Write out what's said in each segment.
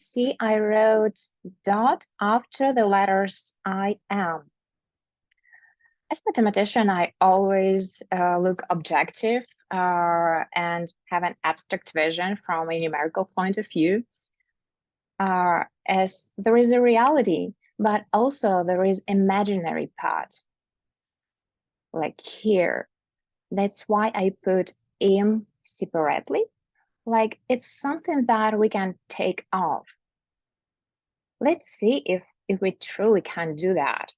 see I wrote dot after the letters I am. As a mathematician, I always look objective and have an abstract vision from a numerical point of view, as there is a reality, but also there is imaginary part. Like here, that's why I put am separately. Like it's something that we can take off. Let's see if we truly can do that.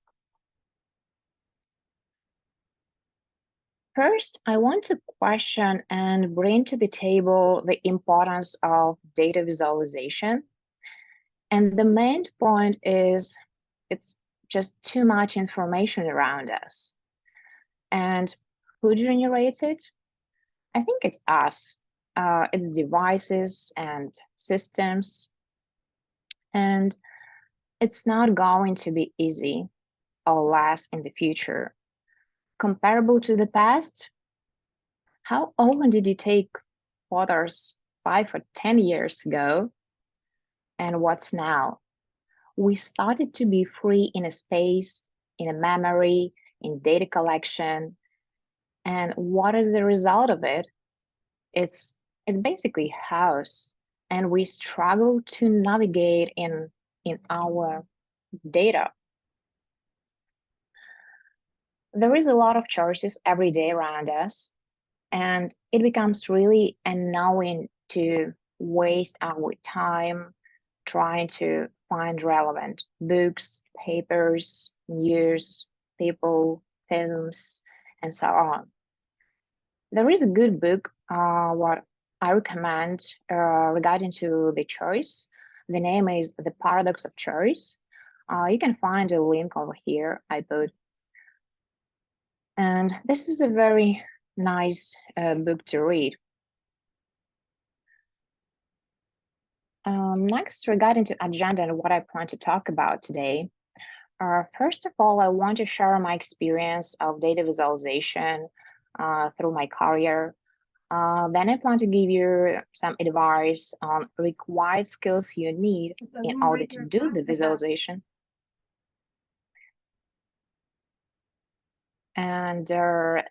First, I want to question and bring to the table the importance of data visualization. And the main point is it's just too much information around us. And who generates it? I think it's us. It's devices and systems. And it's not going to be easy or less in the future. Comparable to the past, how often did you take photos 5 or 10 years ago? And what's now? We started to be free in a space, in a memory, in data collection. And what is the result of it? It's basically chaos. And we struggle to navigate in our data. There is a lot of choices every day around us, and it becomes really annoying to waste our time trying to find relevant books, papers, news, people, films, and so on. There is a good book, what I recommend regarding to the choice. The name is The Paradox of Choice. You can find a link over here I put. And this is a very nice book to read. Next, regarding to agenda and what I plan to talk about today. First of all, I want to share my experience of data visualization through my career. Then I plan to give you some advice on required skills you need in order to do the visualization. And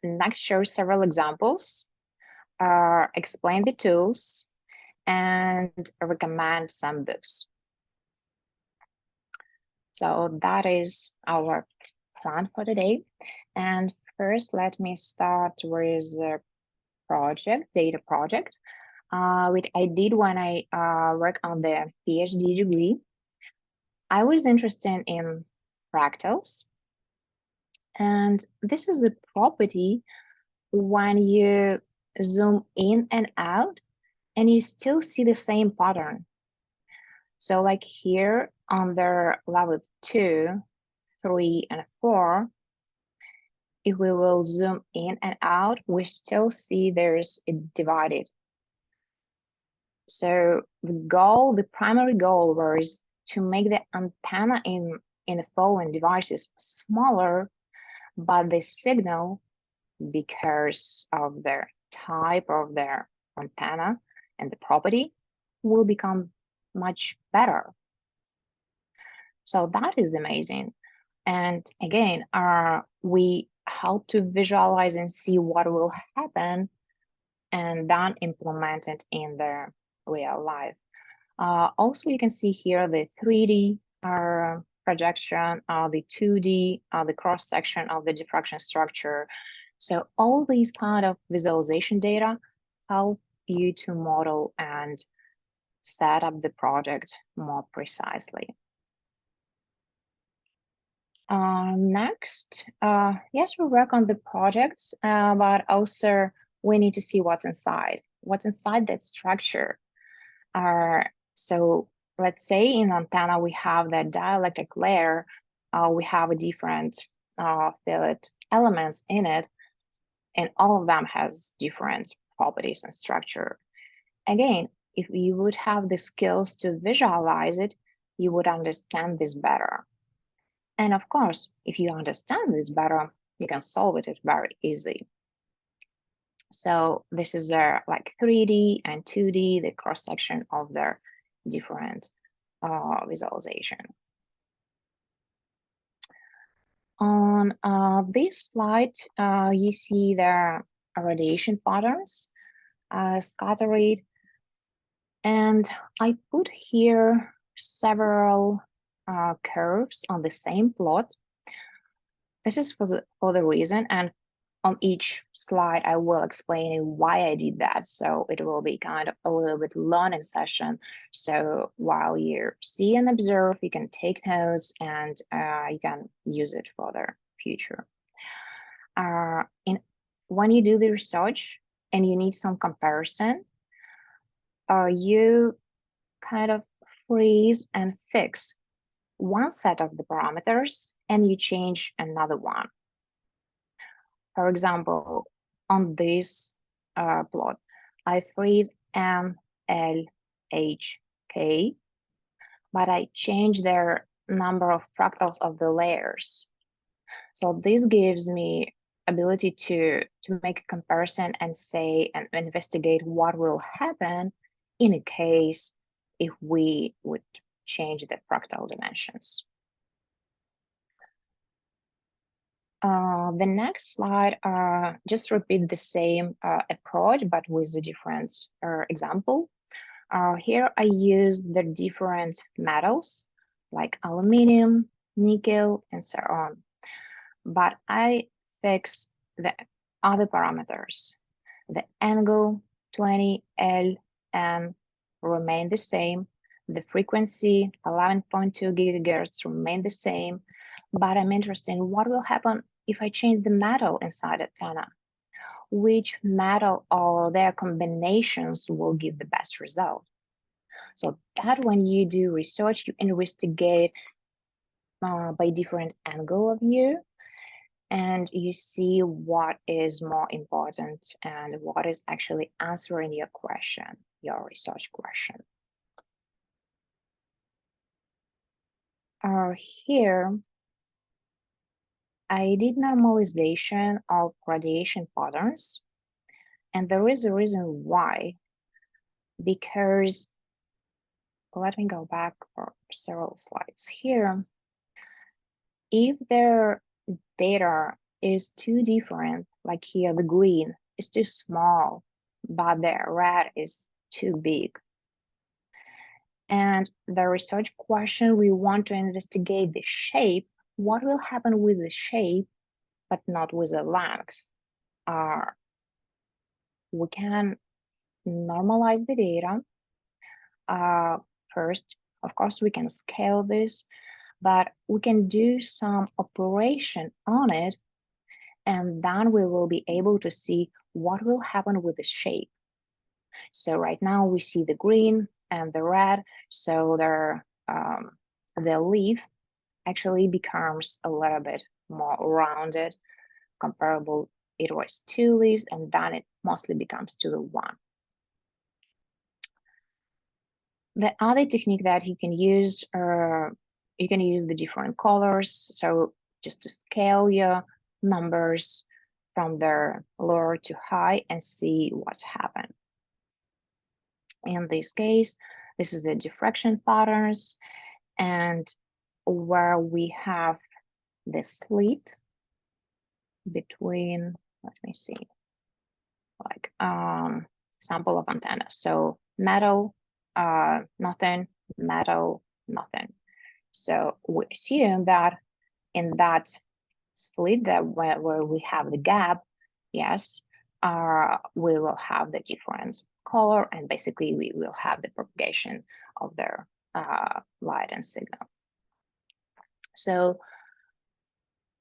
next, show several examples, explain the tools, and recommend some books. So that is our plan for today. And first, let me start with the data project, which I did when I worked on the PhD degree. I was interested in fractals. And this is a property when you zoom in and out, and you still see the same pattern. So like here under level 2, 3, and 4, if we will zoom in and out, we still see there's a divided. So the primary goal was to make the antenna in the following devices smaller, but the signal, because of the type of their antenna and the property, will become much better. So that is amazing. And again, we help to visualize and see what will happen and then implement it in the real life. Also, you can see here the 3D projection, the 2D, the cross section of the diffraction structure. So all these kind of visualization data help you to model and set up the project more precisely. Next, yes, we work on the projects, but also we need to see what's inside that structure. So let's say in antenna, we have that dielectric layer, we have a different fillet elements in it, and all of them has different properties and structure. Again, if you would have the skills to visualize it, you would understand this better. And of course, if you understand this better, you can solve it very easy. So this is like 3D and 2D, the cross section of their different visualization. On this slide, you see the radiation patterns scattered, and I put here several curves on the same plot. This is for the reason, and on each slide, I will explain why I did that. So it will be kind of a little bit learning session. So while you see and observe, you can take notes and you can use it for the future. When you do the research and you need some comparison, you kind of freeze and fix one set of the parameters and you change another one. For example, on this plot, I freeze M, L, H, K, but I change their number of fractals of the layers. So this gives me ability to make a comparison and say and investigate what will happen in a case if we would change the fractal dimensions. The next slide just repeat the same approach, but with a different example. Here I use the different metals like aluminum, nickel, and so on. But I fix the other parameters. The angle 20 L remain the same. The frequency 11.2 gigahertz remain the same. But I'm interested in what will happen if I change the metal inside antenna. Which metal or their combinations will give the best result? So that when you do research, you investigate by different angle of view, and you see what is more important and what is actually answering your question, your research question. Here, I did normalization of radiation patterns, and there is a reason why, because let me go back for several slides here. If their data is too different, like here, the green is too small, but the red is too big. And the research question, we want to investigate the shape. What will happen with the shape, but not with the length? We can normalize the data. First, of course, we can scale this, but we can do some operation on it, and then we will be able to see what will happen with the shape. So right now we see the green and the red, so the leaf actually becomes a little bit more rounded, comparable. It was 2 leaves, and then it mostly becomes to the 1. The other technique that you can use the different colors. So just to scale your numbers from the lower to high and see what's happened. In this case, this is the diffraction patterns, and where we have the slit between, let me see, like sample of antennas. So metal, nothing, metal, nothing. So we assume that in that slit that where we have the gap, yes, we will have the different color, and basically we will have the propagation of their light and signal. So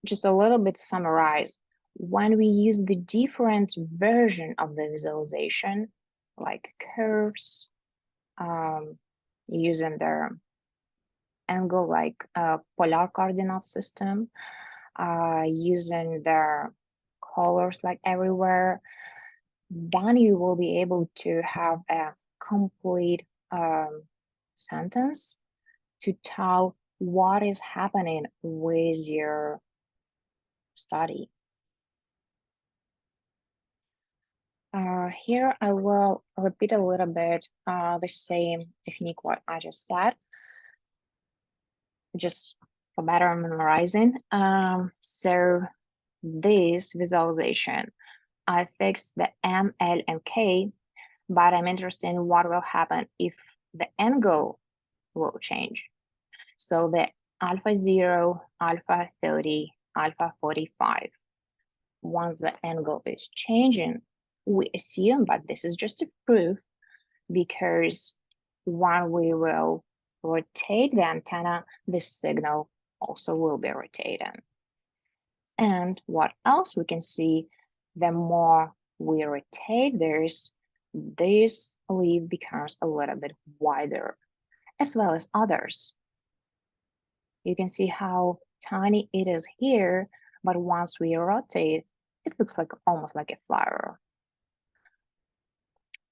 just a little bit summarize, when we use the different version of the visualization, like curves, using their angle like polar coordinate system, using their colors like everywhere, then you will be able to have a complete sentence to tell what is happening with your study. Here I will repeat a little bit the same technique what I just said. just for better memorizing. So this visualization, I fixed the M, L, and K, but I'm interested in what will happen if the angle will change. So the alpha 0, alpha 30, alpha 45. Once the angle is changing, we assume, but this is just a proof, because when we will rotate the antenna, the signal also will be rotating. And what else we can see, the more we rotate this leaf becomes a little bit wider, as well as others. You can see how tiny it is here, but once we rotate, it looks like almost like a flower.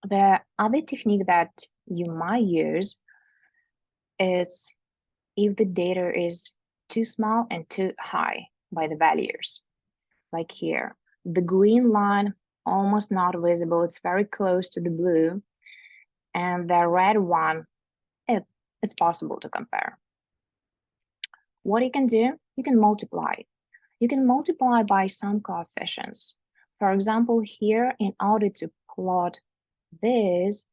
The other technique that you might use is if the data is too small and too high by the values. Like here, the green line almost not visible, it's very close to the blue, and the red one, it's possible to compare. What you can do, you can multiply. You can multiply by some coefficients. For example, here, in order to plot this,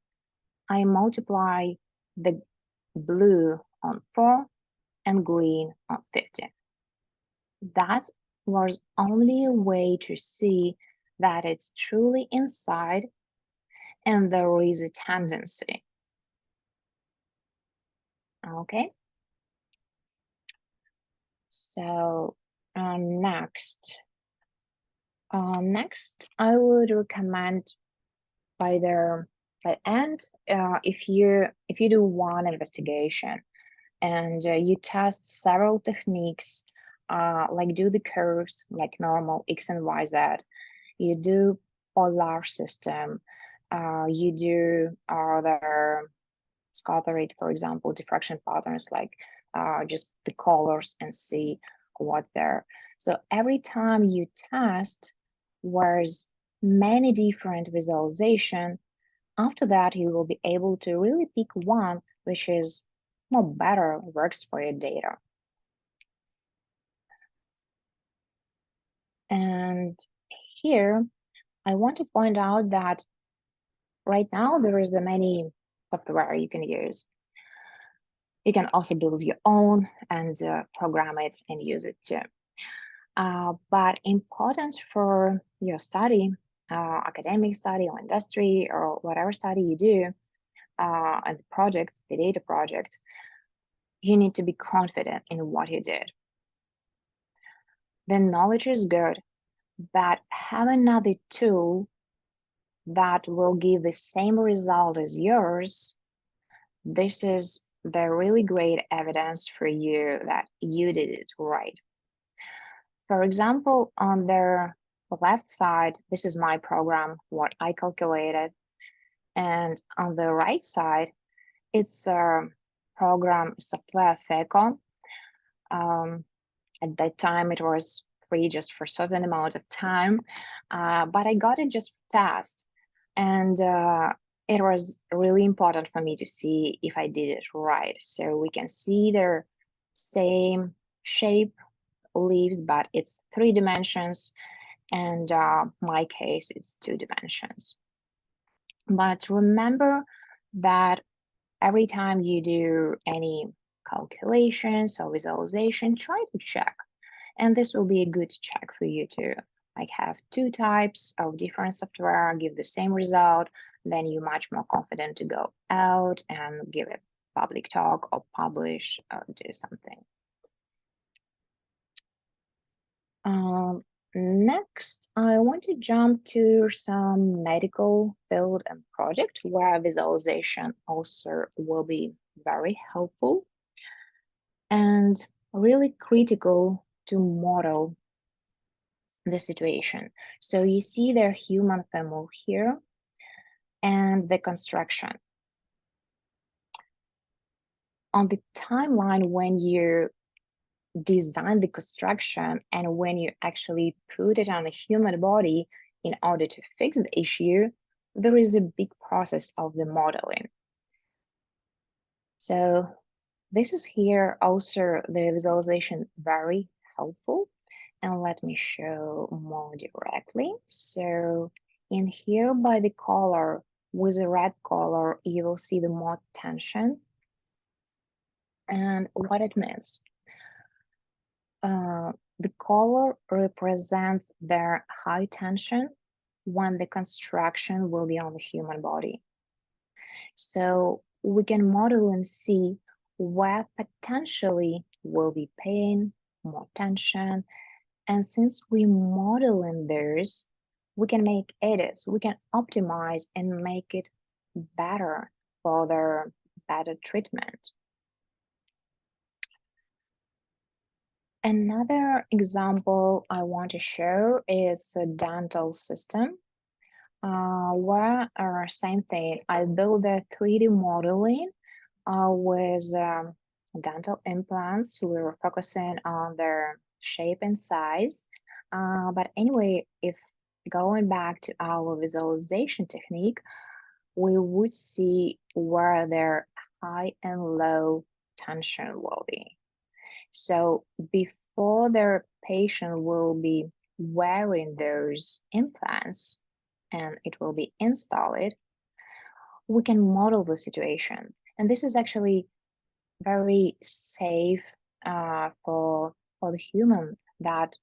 I multiply the blue on 4 and green on 50. That was only a way to see that it's truly inside and there is a tendency. Okay. So next, I would recommend by the end, if you do one investigation and you test several techniques, like do the curves like normal X and Y, Z, you do polar system, you do other scatter rate, for example, diffraction patterns, like just the colors, and see what there. So every time you test, whereas many different visualization, after that you will be able to really pick one which is more better, works for your data. And here I want to point out that right now there is many software you can use. You can also build your own and program it and use it too. But important for your study, academic study or industry or whatever study you do, and the project, the data project, you need to be confident in what you did. The knowledge is good, but have another tool that will give the same result as yours. This is the really great evidence for you that you did it right. For example, on the left side, this is my program, what I calculated. And on the right side, it's a program software FECO. At that time, it was free just for a certain amount of time, but I got it just for test. And it was really important for me to see if I did it right. So we can see their same shape leaves, but it's 3 dimensions, and my case is 2 dimensions. But remember that every time you do any calculations or visualization, try to check. And this will be a good check for you to like have 2 types of different software give the same result. Then you're much more confident to go out and give a public talk or publish or do something. Next, I want to jump to some medical field and project where visualization also will be very helpful and really critical to model the situation. So you see their human femur here and the construction. On the timeline, when you design the construction and when you actually put it on a human body in order to fix the issue, there is a big process of the modeling. So This is here also the visualization very helpful. And let me show more directly. So in here by the color, with a red color, you will see the more tension and what it means. The color represents their high tension when the construction will be on the human body. So we can model and see where potentially will be pain, more tension. And since we model in those, we can make edits, we can optimize and make it better for their better treatment. Another example I want to show is a dental system where same thing, I build a 3D modeling with dental implants. We were focusing on their shape and size. But anyway, if going back to our visualization technique, we would see where their high and low tension will be. So before their patient will be wearing those implants and it will be installed, we can model the situation. And this is actually very safe for the human, that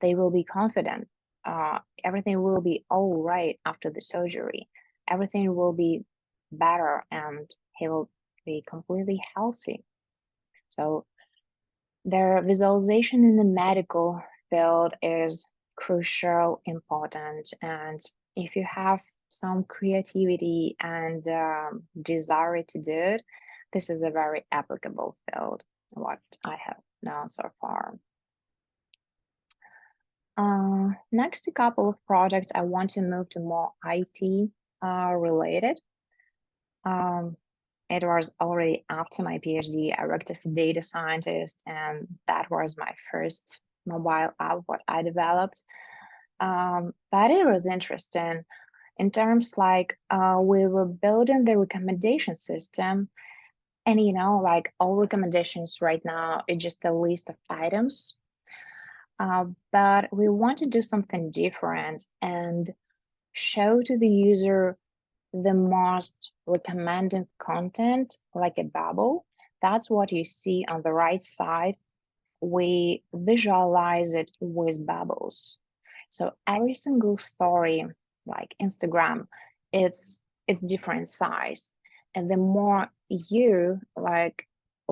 they will be confident. Everything will be all right after the surgery. Everything will be better and he will be completely healthy. So their visualization in the medical field is crucial, important, and if you have some creativity and desire to do it, this is a very applicable field, what I have known so far. Next, a couple of projects I want to move to more IT related. It was already after my PhD. I worked as a data scientist, and that was my first mobile app what I developed. But it was interesting in terms like we were building the recommendation system, and like all recommendations right now, it's just a list of items. But we want to do something different and show to the user the most recommended content, like a bubble. That's what you see on the right side. We visualize it with bubbles. So every single story, like Instagram, it's different size. And the more you like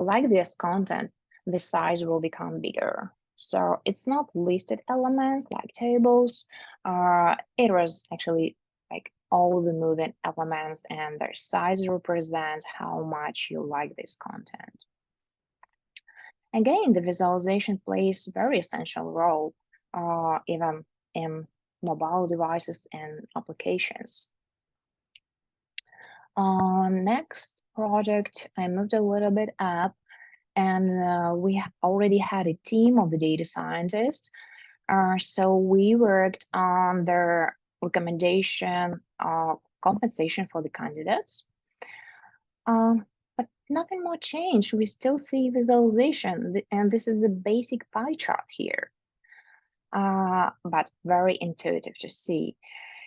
this content, the size will become bigger. So it's not listed elements like tables. It was actually like all the moving elements, and their size represents how much you like this content. Again, the visualization plays a very essential role, even in mobile devices and applications. Next project, I moved a little bit up, and we already had a team of the data scientists. So we worked on their recommendation compensation for the candidates. But nothing more changed. We still see visualization, and this is the basic pie chart here, but very intuitive to see.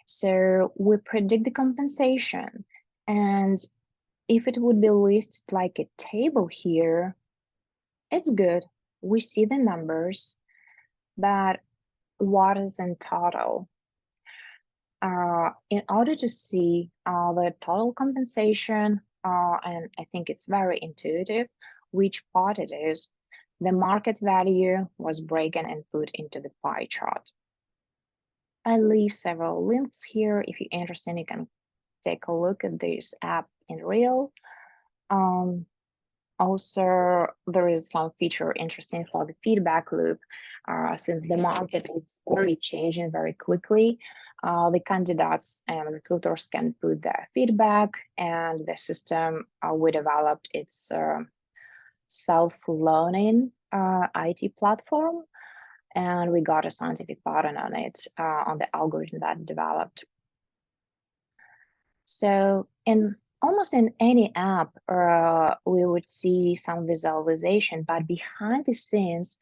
So we predict the compensation, and if it would be listed like a table here, it's good. We see the numbers, but what is in total? In order to see the total compensation, and I think it's very intuitive which part it is, the market value was broken and put into the pie chart. I leave several links here. If you're interested, you can take a look at this app in real. Also, there is some feature interesting for the feedback loop. Since the market is really changing very quickly, the candidates and recruiters can put their feedback, and the system we developed, it's self-learning IT platform, and we got a scientific patent on it, on the algorithm that developed. So in almost in any app, we would see some visualization, but behind the scenes,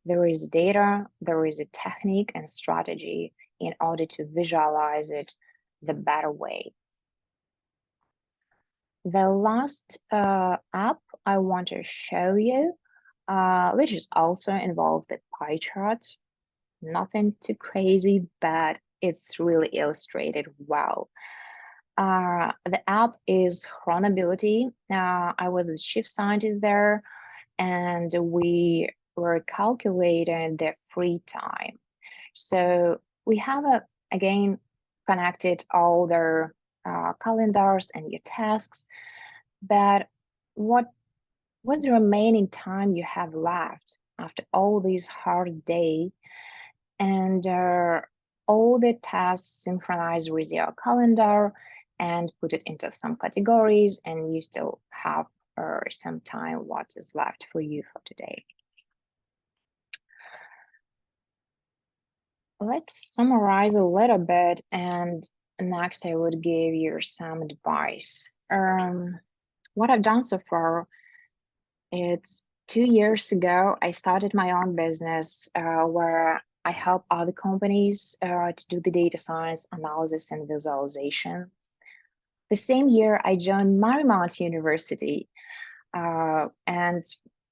there is data, there is a technique and strategy in order to visualize it the better way. The last app I want to show you, which is also involved the pie chart. Nothing too crazy, but it's really illustrated well. The app is Chronability. I was the chief scientist there, and we were calculating the free time. So we have again connected all their calendars and your tasks, but what's the remaining time you have left after all this hard day, and all the tasks synchronize with your calendar and put it into some categories, and you still have some time what is left for you for today. Let's summarize a little bit, and next I would give you some advice. What I've done so far, it's 2 years ago, I started my own business where I help other companies to do the data science analysis and visualization. The same year, I joined Marymount University, and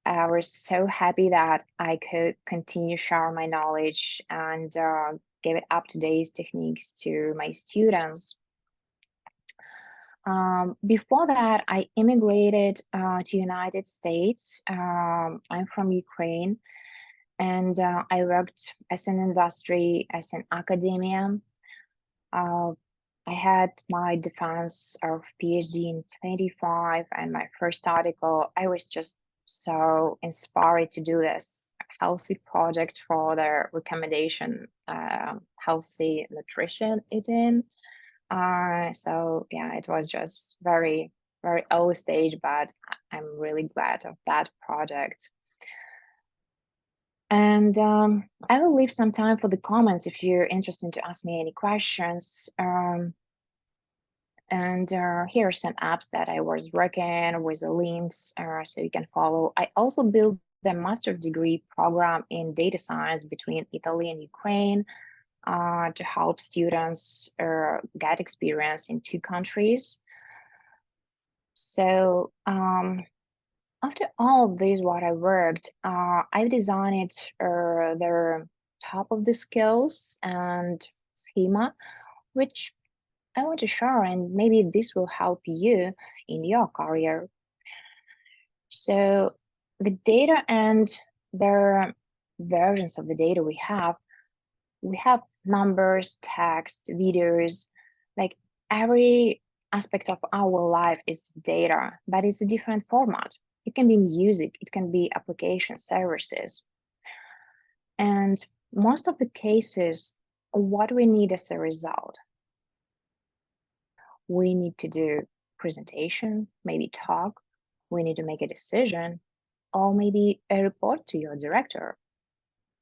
I was so happy that I could continue sharing my knowledge and give it up-to-date techniques to my students. Before that, I immigrated to United States. I'm from Ukraine, and I worked as an industry, as an academia. I had my defense of PhD in 25, and my first article, I was just so inspired to do this healthy project for the recommendation, healthy nutrition eating. So yeah, it was just very, very early stage, but I'm really glad of that project. And I will leave some time for the comments if you're interested to ask me any questions. And here are some apps that I was working with the links so you can follow. I also built the master's degree program in data science between Italy and Ukraine to help students get experience in 2 countries. So after all of this, what I worked, I've designed the top of the skills and schema, which I want to share, and maybe this will help you in your career. So the data and the versions of the data we have numbers, text, videos, like every aspect of our life is data, but it's a different format. It can be music, it can be application services. And most of the cases, what we need as a result, we need to do presentation, maybe talk, we need to make a decision, or maybe a report to your director,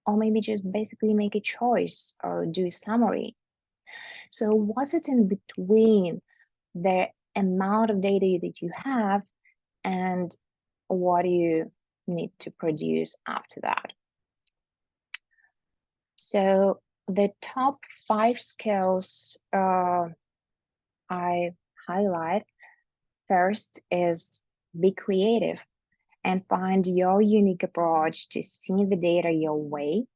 or maybe just basically make a choice or do a summary. So what's it in between the amount of data that you have and what you need to produce after that? So the top 5 skills I highlight first is be creative and find your unique approach to seeing the data your way,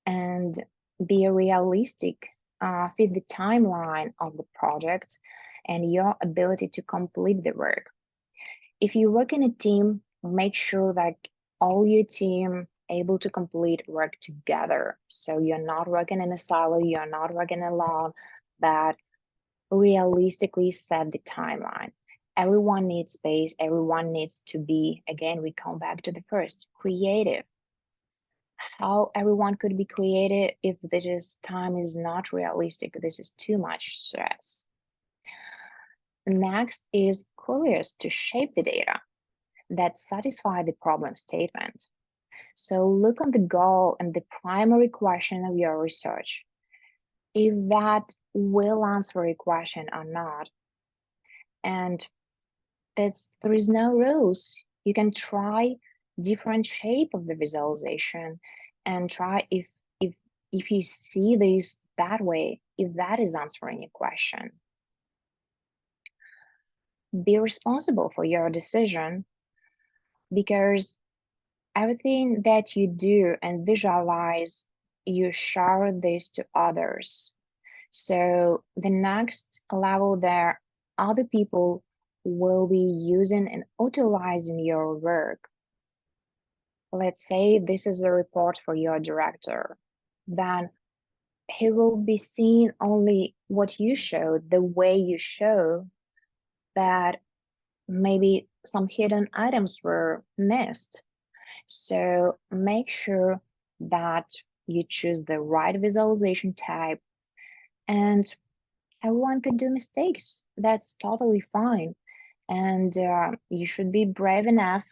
and be realistic, fit the timeline of the project and your ability to complete the work. If you work in a team, make sure that all your team able to complete work together. So you're not working in a silo, you're not working alone, but realistically set the timeline. Everyone needs space, everyone needs to be, again, we come back to the first, creative. How everyone could be creative if this time is not realistic, this is too much stress. Next is curious to shape the data that satisfy the problem statement. So look on the goal and the primary question of your research. If that will answer a question or not. And there is no rules. You can try different shape of the visualization and try if you see this that way, if that is answering your question. Be responsible for your decision, because everything that you do and visualize, you share this to others. So the next level there, other people will be using and utilizing your work. Let's say this is a report for your director. Then he will be seeing only what you showed, the way you show, that maybe some hidden items were missed. So make sure that you choose the right visualization type. And everyone could do mistakes. That's totally fine. And you should be brave enough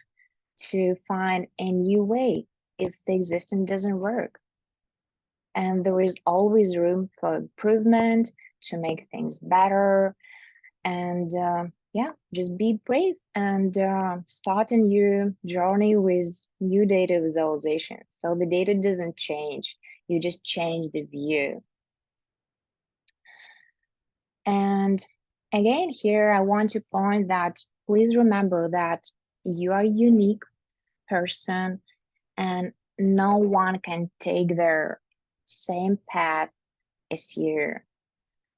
to find a new way if the existing doesn't work. And there is always room for improvement to make things better. And yeah, just be brave and start a new journey with new data visualization. So the data doesn't change, you just change the view. And again, here I want to point that please remember that you are a unique person and no one can take their same path as you.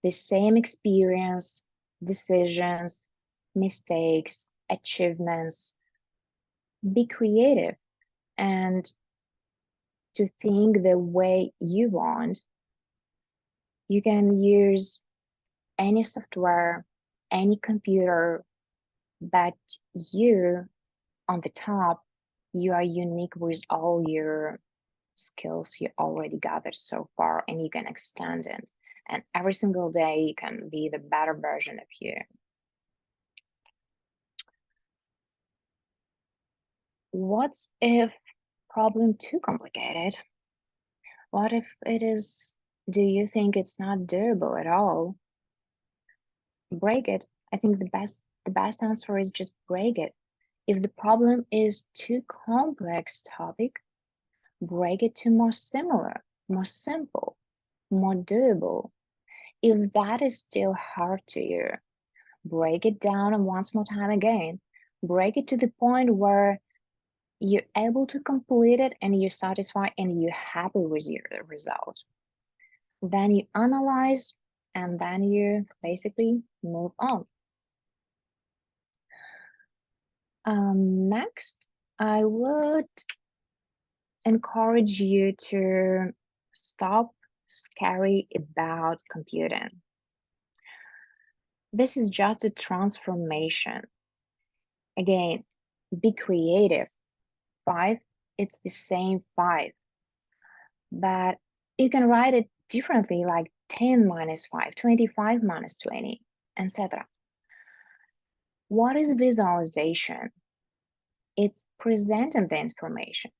The same experience, decisions, mistakes, achievements. Be creative and to think the way you want. You can use any software, any computer, but you on the top, you are unique with all your skills you already gathered so far, and you can extend it. And every single day, you can be the better version of you. What's if problem too complicated? What if it is, do you think it's not doable at all? Break it. I think the best answer is just break it. If the problem is too complex topic, break it to more similar, more simple, more doable. If that is still hard to you, break it down once more time again. Break it to the point where you're able to complete it and you're satisfied and you're happy with your result. Then you analyze and then you basically move on. Next, I would encourage you to stop scary about computing. This is just a transformation. Again, be creative. 5, it's the same 5. But you can write it differently, like 10 minus 5, 25 minus 20, etc. What is visualization? It's presenting the information.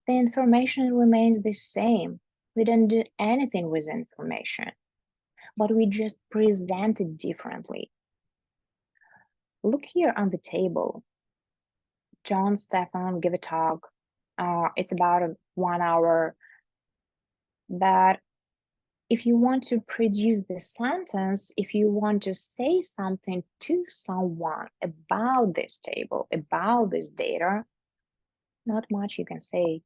The information remains the same. We don't do anything with information, but we just present it differently. Look here on the table. John Stefan gave a talk. It's about 1 hour. But if you want to produce the sentence, if you want to say something to someone about this table, about this data, not much you can say.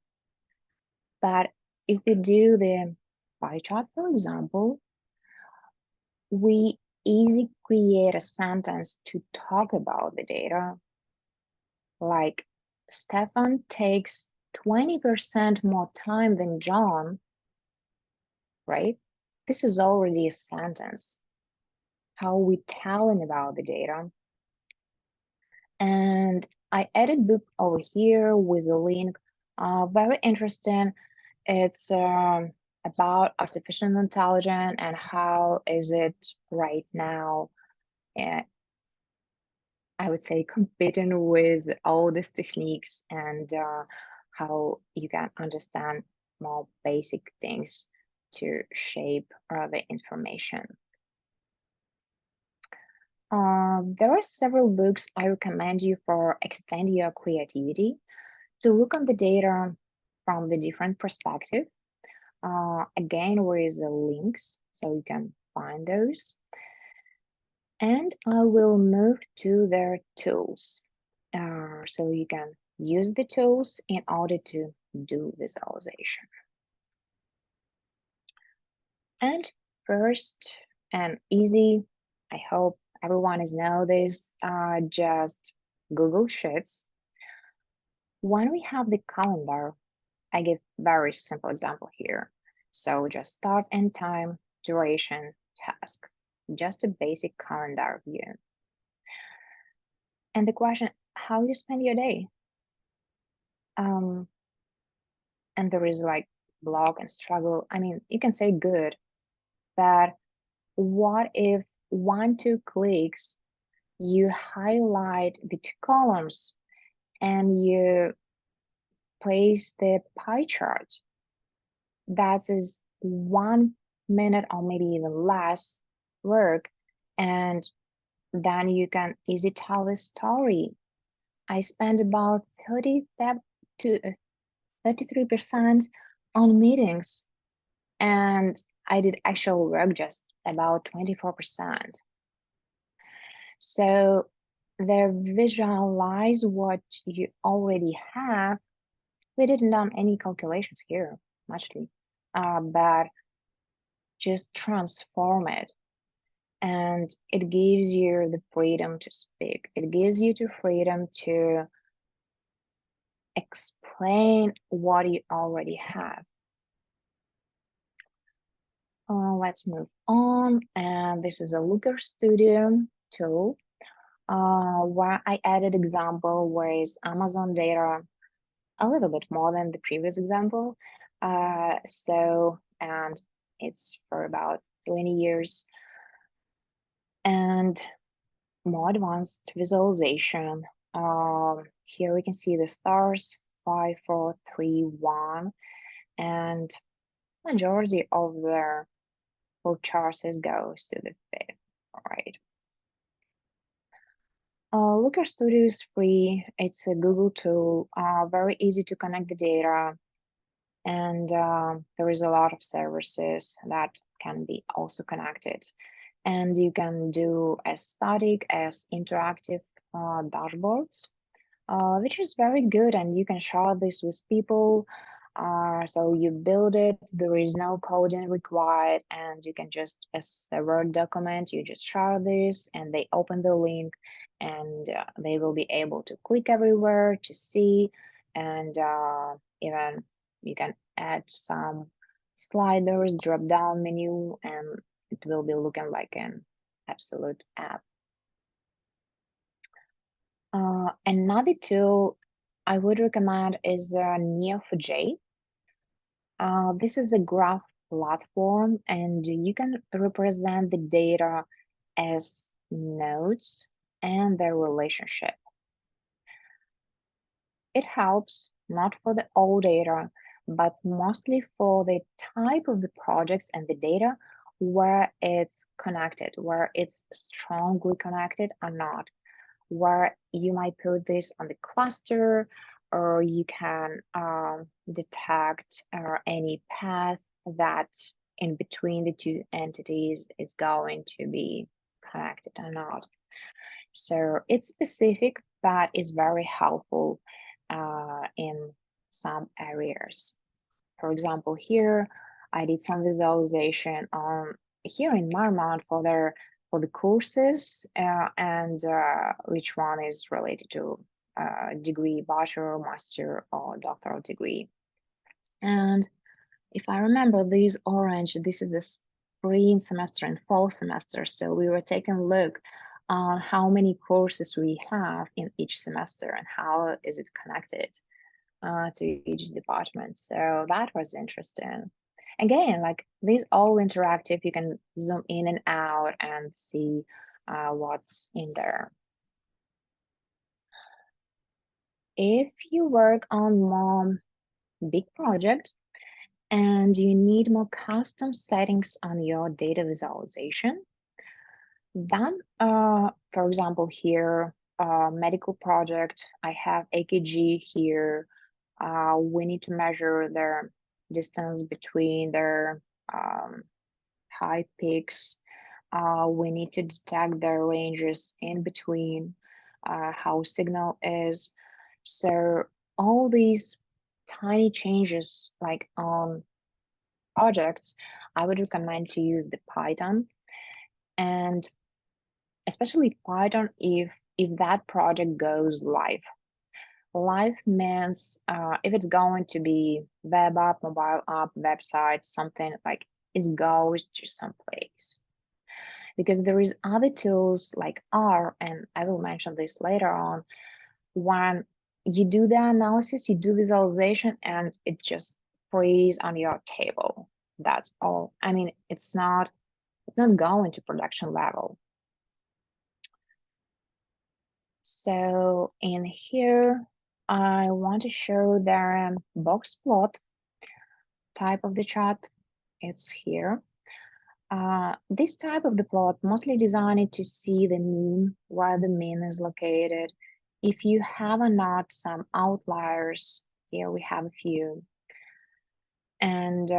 But if we do the pie chart, for example, we easily create a sentence to talk about the data. Like, Stefan takes 20% more time than John, right? This is already a sentence. How we telling about the data. And I added book over here with a link. Very interesting. It's about artificial intelligence and how is it right now. I would say competing with all these techniques and how you can understand more basic things to shape the information. There are several books I recommend you for extend your creativity to look on the data from the different perspective. Again, where is the links so you can find those. And I will move to their tools. So you can use the tools in order to do visualization. And first and easy, I hope everyone is know this, just Google Sheets. When we have the calendar, I give very simple example here. So just start and time, duration, task, just a basic calendar view. And the question, how you spend your day? And there is like block and struggle. I mean, you can say good, but what if 1-2 clicks, you highlight the 2 columns and you place the pie chart? That is 1 minute or maybe even less work, and then you can easily tell a story. I spent about 30 to 33% on meetings, and I did actual work just about 24%. So they visualize what you already have. We didn't done any calculations here, muchly, but just transform it. And it gives you the freedom to speak. It gives you the freedom to explain what you already have. Let's move on. And this is a Looker Studio tool where I added example where is Amazon data a little bit more than the previous example. And it's for about 20 years. And more advanced visualization. Here we can see the stars, 5, 4, 3, 1, and majority of the full charts goes to the fifth. All right. Looker Studio is free. It's a Google tool, very easy to connect the data, and there is a lot of services that can be also connected. And you can do as static as interactive dashboards, which is very good, and you can share this with people. So you build it, there is no coding required, and you can just, as a Word document, you just share this and they open the link, and they will be able to click everywhere to see, and even you can add some sliders, drop down menu, and it will be looking like an absolute app. Another tool I would recommend is Neo4j. This is a graph platform, and you can represent the data as nodes and their relationship. It helps not for the all data, but mostly for the type of the projects and the data where it's connected, where it's strongly connected or not, where you might put this on the cluster, or you can detect any path that in between the two entities is going to be connected or not. So it's specific, but it's very helpful in some areas. For example, here I did some visualization on here in Marmont for the courses and which one is related to degree, bachelor, master, or doctoral degree. And if I remember, these orange, this is a spring semester and fall semester. So we were taking a look on how many courses we have in each semester and how is it connected to each department. So that was interesting. Again, like these all interactive, you can zoom in and out and see what's in there. If you work on more big project and you need more custom settings on your data visualization, Then, for example, here, medical project, I have AKG here. We need to measure the distance between their high peaks. We need to detect the ranges in between, how signal is. So all these tiny changes, like on projects, I would recommend to use the Python, and especially Python if that project goes live. Live means if it's going to be web app, mobile app, website, something like it goes to some place. Because there is other tools like R, and I will mention this later on, when you do the analysis, you do visualization, and it just freeze on your table. That's all. I mean, it's not going to production level. So in here, I want to show the box plot type of the chart. It's here. This type of the plot mostly designed to see the mean, where the mean is located. If you have or not some outliers, here we have a few. And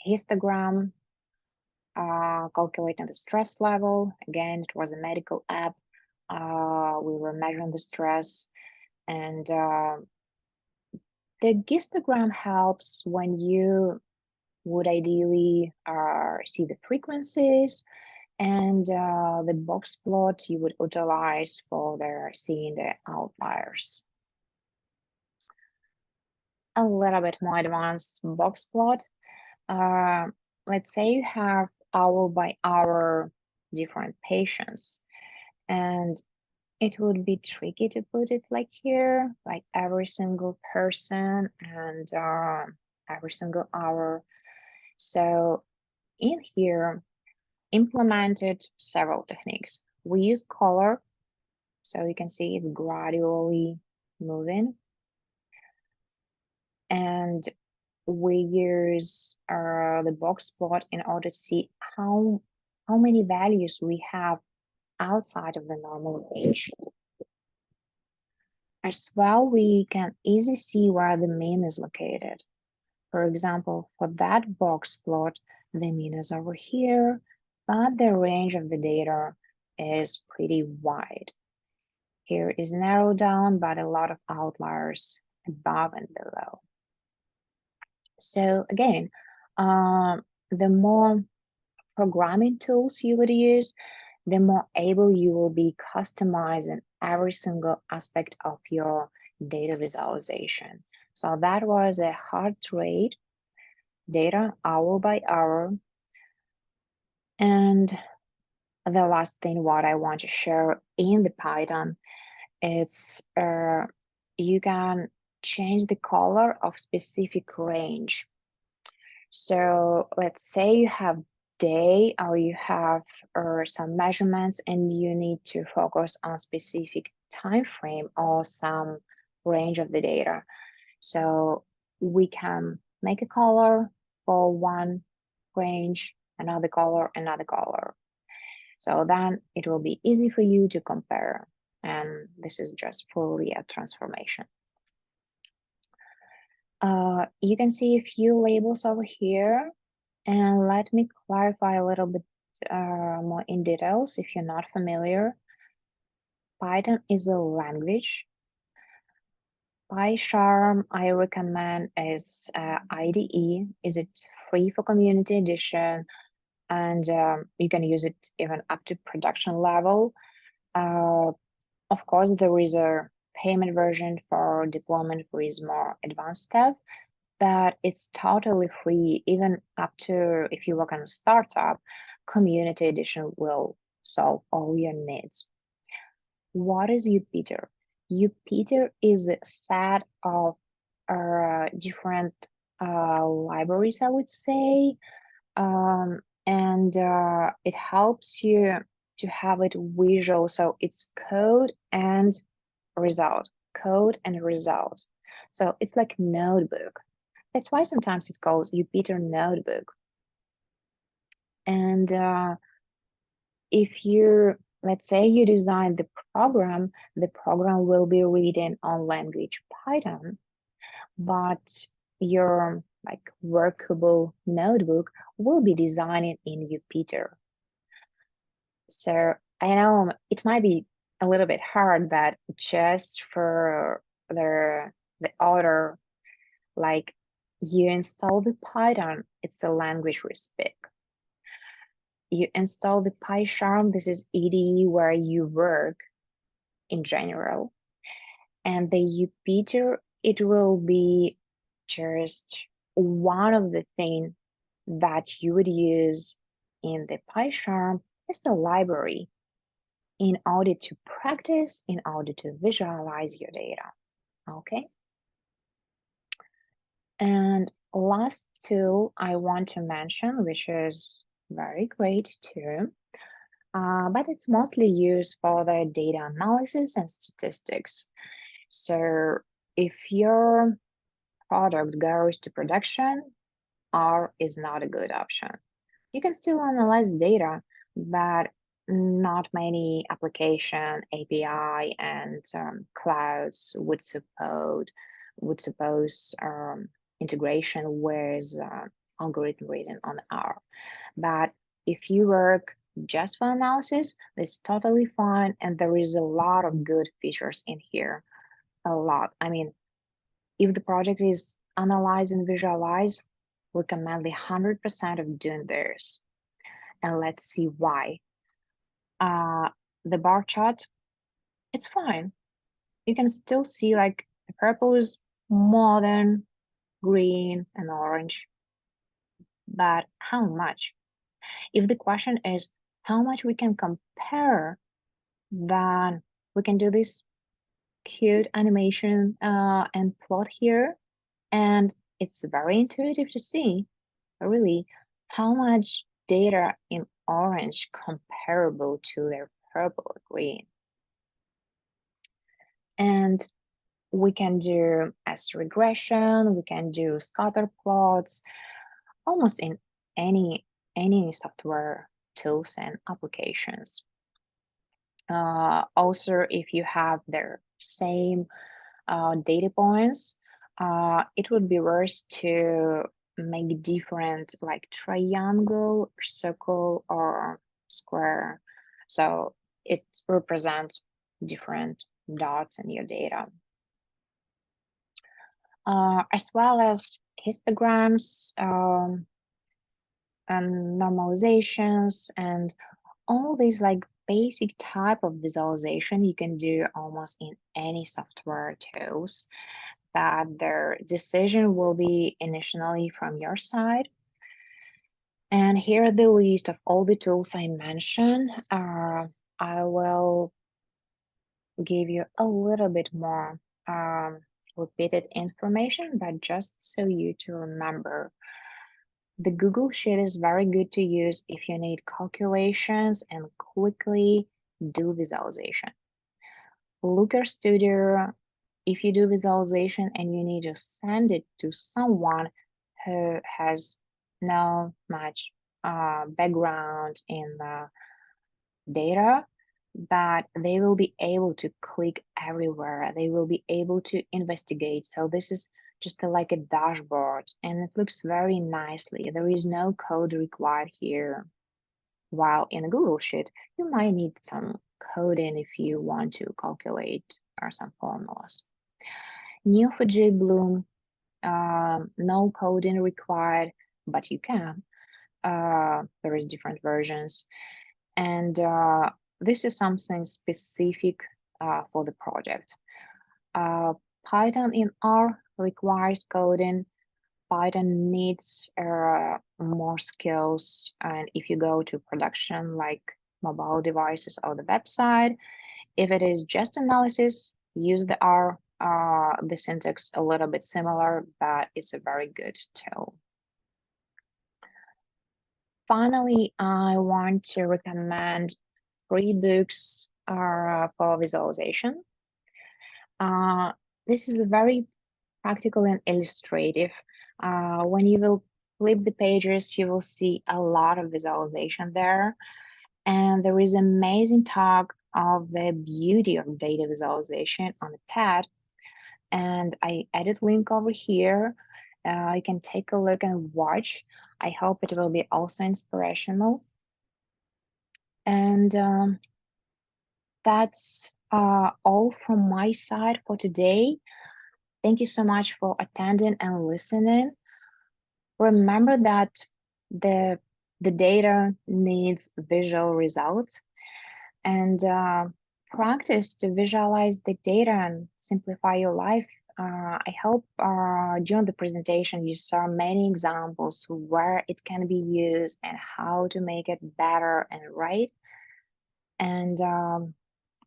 histogram, calculating the stress level. Again, it was a medical app. We were measuring the stress, and the histogram helps when you would ideally see the frequencies, and the box plot you would utilize for seeing the outliers. A little bit more advanced box plot. Let's say you have hour by hour different patients, and it would be tricky to put it like here, like every single person and every single hour. So in here, implemented several techniques. We use color, so you can see it's gradually moving. And we use the box plot in order to see how many values we have outside of the normal range. As well, we can easily see where the mean is located. For example, for that box plot, the mean is over here, but the range of the data is pretty wide. Here is narrowed down, but a lot of outliers above and below. So again, the more programming tools you would use, the more able you will be customizing every single aspect of your data visualization. So that was a heart rate data hour by hour. And the last thing what I want to share in the Python, it's you can change the color of specific range. So let's say you have day, or you have some measurements and you need to focus on specific time frame or some range of the data. So we can make a color for one range, another color, another color. So then it will be easy for you to compare. And this is just Fourier transformation. You can see a few labels over here, and let me clarify a little bit more in details if you're not familiar. Python is a language. PyCharm I recommend is IDE. Is it free for community edition, and you can use it even up to production level. Of course, there is a payment version for deployment with more advanced stuff, but it's totally free, even up to if you work on a startup, community edition will solve all your needs. What is Jupyter? Jupyter is a set of different libraries, I would say, and it helps you to have it visual. So it's code and result, code and result. So it's like notebook. That's why sometimes it calls Jupyter Notebook. And if you, let's say you design the program will be written on language Python, but your like workable notebook will be designed in Jupyter. So I know it might be a little bit hard, but just for the order, like you install the Python, it's a language we speak. You install the PyCharm, this is IDE where you work in general. And the Jupyter, it will be just one of the things that you would use in the PyCharm as the library in order to practice, in order to visualize your data, okay? And last tool I want to mention, which is very great too, but it's mostly used for the data analysis and statistics. So if your product goes to production, R is not a good option. You can still analyze data, but not many application, API, and clouds would suppose integration with algorithm written on R. But if you work just for analysis, that's totally fine, and there is a lot of good features in here. A lot. I mean, if the project is analyze and visualize, recommend the 100% of doing this. And let's see why. The bar chart, it's fine. You can still see like the purple is more than green and orange, but how much? If the question is how much we can compare, then we can do this cute animation and plot here. And it's very intuitive to see really how much data in orange comparable to their purple or green. And we can do S regression, we can do scatter plots, almost in any software tools and applications. Also, if you have their same data points, it would be worth to make different like triangle, circle, or square. So it represents different dots in your data. As well as histograms, and normalizations, and all these like basic type of visualization you can do almost in any software tools, that their decision will be initially from your side. And here the list of all the tools I mentioned. I will give you a little bit more repeated information, but just so you to remember. The Google Sheet is very good to use if you need calculations and quickly do visualization. Looker Studio, if you do visualization and you need to send it to someone who has no much background in the data, but they will be able to click everywhere. They will be able to investigate. So this is just like a dashboard, and it looks very nicely. There is no code required here. While in a Google Sheet, you might need some coding if you want to calculate or some formulas. Neo4j Bloom, no coding required, but you can. There is different versions. And this is something specific for the project. Python in R requires coding. Python needs more skills. And if you go to production, like mobile devices or the website, if it is just analysis, use the R. The syntax a little bit similar, but it's a very good tool. Finally, I want to recommend 3 books for visualization. This is very practical and illustrative. When you will flip the pages, you will see a lot of visualization there. And there is amazing talk of the beauty of data visualization on the TED. And I added link over here. You can take a look and watch. I hope it will be also inspirational. And that's all from my side for today. Thank you so much for attending and listening. Remember that the data needs visual results, and practice to visualize the data and simplify your life. I hope during the presentation you saw many examples where it can be used and how to make it better and right. And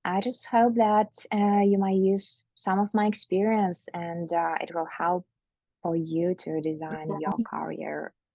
I just hope that you might use some of my experience and it will help for you to design your career